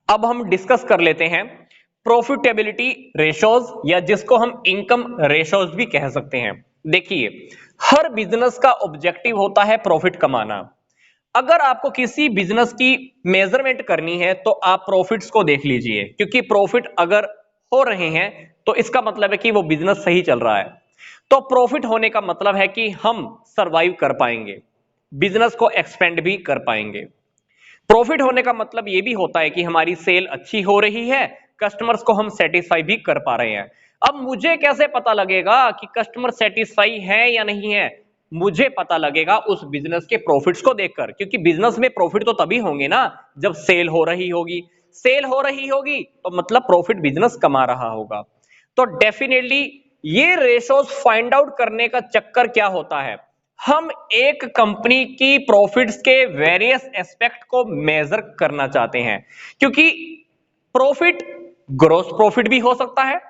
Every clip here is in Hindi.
अब हम डिस्कस कर लेते हैं प्रॉफिटेबिलिटी रेशोज, या जिसको हम इनकम रेशोज भी कह सकते हैं। देखिए, हर बिजनेस का ऑब्जेक्टिव होता है प्रॉफिट कमाना। अगर आपको किसी बिजनेस की मेजरमेंट करनी है तो आप प्रॉफिट्स को देख लीजिए, क्योंकि प्रॉफिट अगर हो रहे हैं तो इसका मतलब है कि वो बिजनेस सही चल रहा है। तो प्रॉफिट होने का मतलब है कि हम सरवाइव कर पाएंगे, बिजनेस को एक्सपेंड भी कर पाएंगे। प्रॉफिट होने का मतलब ये भी होता है कि हमारी सेल अच्छी हो रही है, कस्टमर्स को हम सेटिस्फाई भी कर पा रहे हैं। अब मुझे कैसे पता लगेगा कि कस्टमर सेटिस्फाई है या नहीं है? मुझे पता लगेगा उस बिजनेस के प्रॉफिट्स को देखकर, क्योंकि बिजनेस में प्रॉफिट तो तभी होंगे ना जब सेल हो रही होगी। सेल हो रही होगी तो मतलब प्रॉफिट बिजनेस कमा रहा होगा। तो डेफिनेटली ये रेशोज फाइंड आउट करने का चक्कर क्या होता है, हम एक कंपनी की प्रॉफिट्स के वेरियस एस्पेक्ट को मेजर करना चाहते हैं। क्योंकि प्रॉफिट ग्रोस प्रॉफिट भी हो सकता है,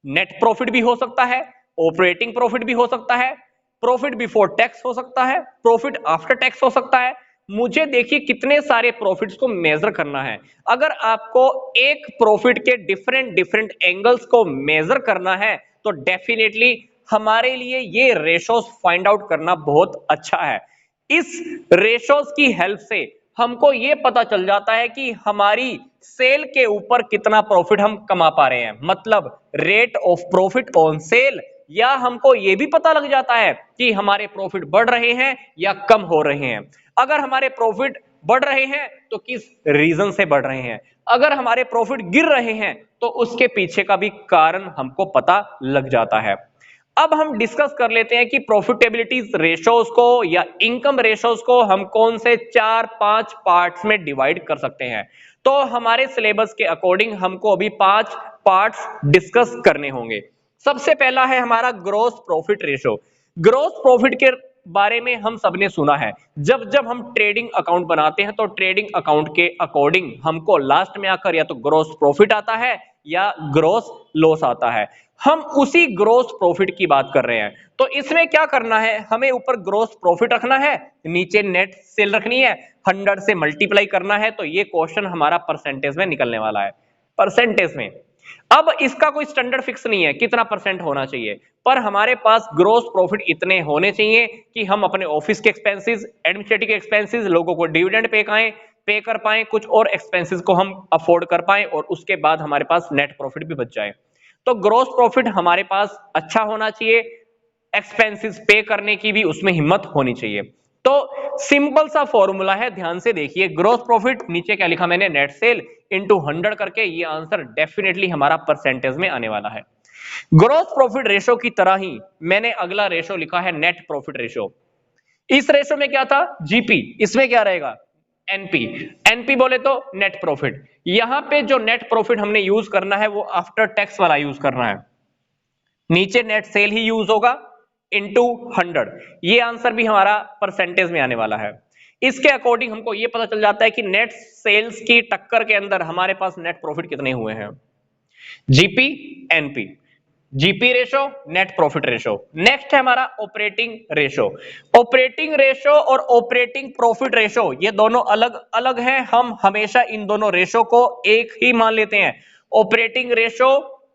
नेट प्रॉफिट भी हो सकता है, ऑपरेटिंग प्रॉफिट भी हो सकता है, प्रॉफिट बिफोर टैक्स हो सकता है, प्रॉफिट आफ्टर टैक्स हो सकता है। मुझे देखिए कितने सारे प्रॉफिट्स को मेजर करना है। अगर आपको एक प्रॉफिट के डिफरेंट डिफरेंट एंगल्स को मेजर करना है तो डेफिनेटली हमारे लिए ये रेशोज फाइंड आउट करना बहुत अच्छा है। इस रेशोज की हेल्प से हमको ये पता चल जाता है कि हमारी सेल के ऊपर कितना प्रॉफिट हम कमा पा रहे हैं, मतलब rate of profit on sale. या हमको ये भी पता लग जाता है कि हमारे प्रॉफिट बढ़ रहे हैं या कम हो रहे हैं। अगर हमारे प्रॉफिट बढ़ रहे हैं तो किस रीजन से बढ़ रहे हैं, अगर हमारे प्रॉफिट गिर रहे हैं तो उसके पीछे का भी कारण हमको पता लग जाता है। अब हम डिस्कस कर लेते हैं कि प्रॉफिटेबिलिटी रेशोज को या इनकम रेशोज को हम कौन से 4-5 पार्ट्स में डिवाइड कर सकते हैं। तो हमारे सिलेबस के अकॉर्डिंग हमको अभी 5 पार्ट्स डिस्कस करने होंगे। सबसे पहला है हमारा gross profit ratio. Gross profit के बारे में हम सबने सुना है, जब जब हम ट्रेडिंग अकाउंट बनाते हैं तो ट्रेडिंग अकाउंट के अकॉर्डिंग हमको लास्ट में आकर या तो ग्रोस प्रॉफिट आता है या ग्रोस लॉस आता है। हम उसी ग्रोस प्रॉफिट की बात कर रहे हैं। तो इसमें क्या करना है, हमें ऊपर ग्रोस प्रॉफिट रखना है, नीचे नेट सेल रखनी है, 100 से मल्टीप्लाई करना है। तो ये क्वेश्चन हमारा परसेंटेज में निकलने वाला है, परसेंटेज में। अब इसका कोई स्टैंडर्ड फिक्स नहीं है कितना परसेंट होना चाहिए, पर हमारे पास ग्रोस प्रॉफिट इतने होने चाहिए कि हम अपने ऑफिस के एक्सपेंसेस, एडमिनिस्ट्रेटिव एक्सपेंसेस, लोगों को डिविडेंड पे कर पाए, कुछ और एक्सपेंसेस को हम अफोर्ड कर पाए, और उसके बाद हमारे पास नेट प्रॉफिट भी बच जाए। तो ग्रोस प्रॉफिट हमारे पास अच्छा होना चाहिए, एक्सपेंसेस पे करने की भी उसमें हिम्मत होनी चाहिए। तो सिंपल सा फॉर्मूला है, ध्यान से देखिए। ग्रोस प्रॉफिट नीचे क्या लिखा मैंने, नेट सेल इनटू 100 करके, ये आंसर डेफिनेटली हमारा परसेंटेज में आने वाला है। ग्रोस प्रॉफिट रेशो की तरह ही मैंने अगला रेशो लिखा है नेट प्रॉफिट रेशो। इस रेशो में क्या था, जीपी, इसमें क्या रहेगा, एनपी। एनपी बोले तो नेट प्रॉफिट। यहां पे जो नेट प्रॉफिट हमने यूज करना है वो आफ्टर टैक्स वाला यूज करना है, नीचे नेट सेल ही यूज होगा इनटू 100। ये आंसर भी हमारा परसेंटेज में आने वाला है। इसके अकॉर्डिंग हमको ये पता चल जाता है कि नेट सेल्स की टक्कर के अंदर हमारे पास नेट प्रॉफिट कितने हुए हैं, GP NP, GP ratio, net profit ratio. Next है हमारा ऑपरेटिंग रेशो। ऑपरेटिंग रेशो और ऑपरेटिंग प्रॉफिट रेशो ये दोनों अलग अलग हैं, हम हमेशा इन दोनों रेशो को एक ही मान लेते हैं। Operating ratio,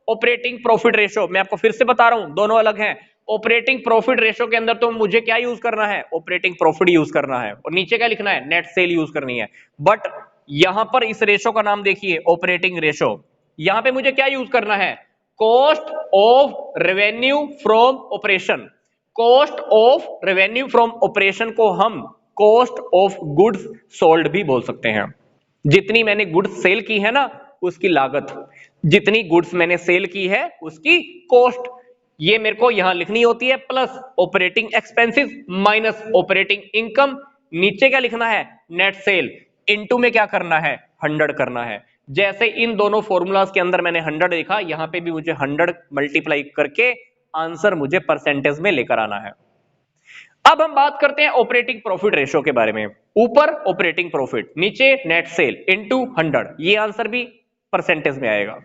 operating profit ratio, मैं आपको फिर से बता रहा हूं दोनों अलग हैं। ऑपरेटिंग प्रॉफिट रेशो के अंदर तो मुझे क्या यूज करना है, ऑपरेटिंग प्रॉफिट यूज करना है, और नीचे क्या लिखना है, नेट सेल यूज करनी है। बट यहां पर इस रेशो का नाम देखिए ऑपरेटिंग रेशो, यहां पे मुझे क्या यूज करना है, cost of revenue from operation. Cost of revenue from operation को हम कॉस्ट ऑफ गुड्स सोल्ड भी बोल सकते हैं। जितनी मैंने गुड्स सेल की है ना उसकी लागत, जितनी गुड्स मैंने सेल की है उसकी कॉस्ट, ये मेरे को यहां लिखनी होती है, plus operating expenses minus operating income. नीचे क्या लिखना है, नेट सेल, इनटू में क्या करना है, 100 करना है। जैसे इन दोनों फॉर्मूलाज के अंदर मैंने 100 लिखा, यहां पे भी मुझे 100 मल्टीप्लाई करके आंसर मुझे परसेंटेज में लेकर आना है। अब हम बात करते हैं ऑपरेटिंग प्रॉफिट रेशो के बारे में। ऊपर ऑपरेटिंग प्रॉफिट, नीचे नेट सेल इनटू 100, ये आंसर भी परसेंटेज में आएगा।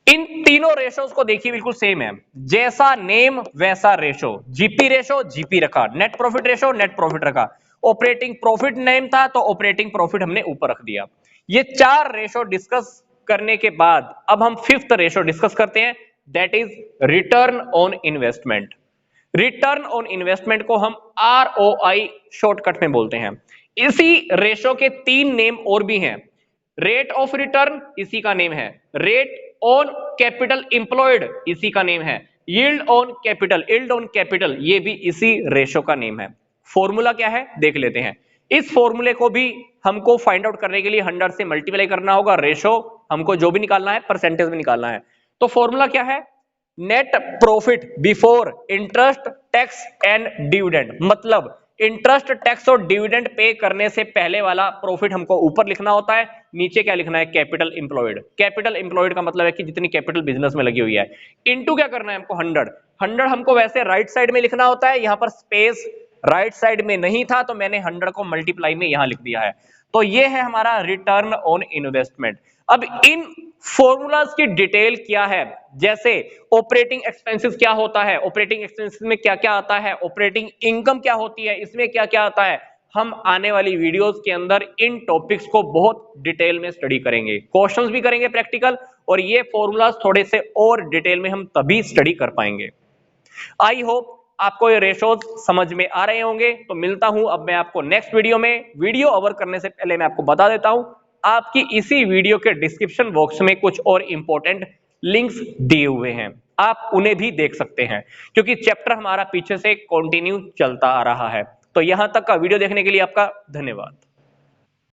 इन तीनों रेशोज को देखिए बिल्कुल सेम है, जैसा नेम वैसा रेशो। जीपी रेशो जीपी रखा, net profit ratio net profit रखा, ऑपरेटिंग प्रॉफिट नेम था तो ऑपरेटिंग प्रॉफिट हमने ऊपर रख दिया। ये 4 रेशो डिस्कस करने के बाद अब हम 5th रेशो डिस्कस करते हैं, that is return on investment. Return on investment को हम ROI शॉर्टकट में बोलते हैं। इसी रेशो के 3 नेम और भी हैं। रेट ऑफ रिटर्न इसी का नेम है, रेट ऑन कैपिटल इंप्लॉयड इसी का नेम है, यील्ड ऑन कैपिटल ये भी इसी रेशो का नेम है। फॉर्मूला क्या है देख लेते हैं। इस फॉर्मूले को भी हमको फाइंड आउट करने के लिए 100 से मल्टीप्लाई करना होगा, रेशो हमको जो भी निकालना है परसेंटेज में निकालना है। तो फॉर्मूला क्या है, net profit before interest tax and dividend, मतलब इंटरेस्ट टैक्स और डिविडेंड पे करने से पहले वाला प्रॉफिट हमको ऊपर लिखना होता है, नीचे क्या लिखना है, कैपिटल इंप्लॉयड। कैपिटल इंप्लॉयड का मतलब है कि जितनी कैपिटल बिजनेस में लगी हुई है, इनटू क्या करना है हमको 100 हमको वैसे राइट साइड में लिखना होता है, यहां पर स्पेस राइट साइड में नहीं था तो मैंने 100 को मल्टीप्लाई में यहां लिख दिया है। तो ये है हमारा रिटर्न ऑन इन्वेस्टमेंट। अब इन फॉर्मूलाज की डिटेल क्या है, जैसे ऑपरेटिंग एक्सपेंसेस क्या होता है, ऑपरेटिंग एक्सपेंसेस में क्या क्या आता है, ऑपरेटिंग इनकम क्या होती है, इसमें क्या क्या आता है, हम आने वाली वीडियोस के अंदर इन टॉपिक्स को बहुत डिटेल में स्टडी करेंगे, क्वेश्चंस भी करेंगे प्रैक्टिकल, और ये फॉर्मूलाज थोड़े से और डिटेल में हम तभी स्टडी कर पाएंगे। आई होप आपको ये रेशोज समझ में आ रहे होंगे। तो मिलता हूं अब मैं आपको नेक्स्ट वीडियो में। वीडियो ओवर करने से पहले मैं आपको बता देता हूं, आपकी इसी वीडियो के डिस्क्रिप्शन बॉक्स में कुछ और इंपॉर्टेंट लिंक्स दिए हुए हैं, आप उन्हें भी देख सकते हैं, क्योंकि चैप्टर हमारा पीछे से कंटिन्यू चलता आ रहा है। तो यहां तक का वीडियो देखने के लिए आपका धन्यवाद।